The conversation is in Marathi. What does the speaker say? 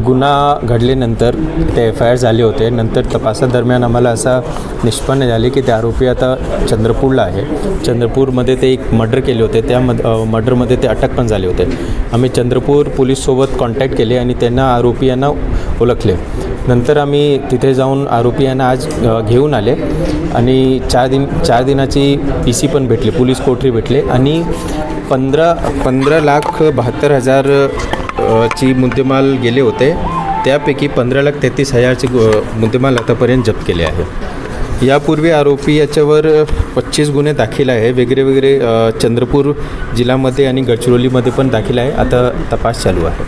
गुन्हा घडल्यानंतर ते FIR झाले होते. नंतर तपासादरम्यान आम्हाला असा निष्पन्न झाले की ते आरोपी आता चंद्रपूरला आहे. चंद्रपूरमध्ये ते एक मर्डर केले होते. त्या मर्डरमध्ये ते अटक पण झाले होते. आम्ही चंद्रपूर पोलीससोबत कॉन्टॅक्ट केले आणि त्यांना आरोपी यांना ओळखले. नंतर आम्ही तिथे जाऊन आरोपी यांना आज घेऊन आले आणि 4 दिनाची PC पण भेटली, पोलीस कोठरी भेटले आणि 15,72,000 ची मुद्देमाल गेले होते. त्यापैकी 15,33,000चे मुद्देमाल आतापर्यंत जप्त केले आहे. यापूर्वी आरोपी याच्यावर 25 गुन्हे दाखल आहे. वेगळे चंद्रपूर जिल्ह्यामध्ये आणि गडचिरोलीमध्ये पण दाखल आहे. आता तपास चालू आहे.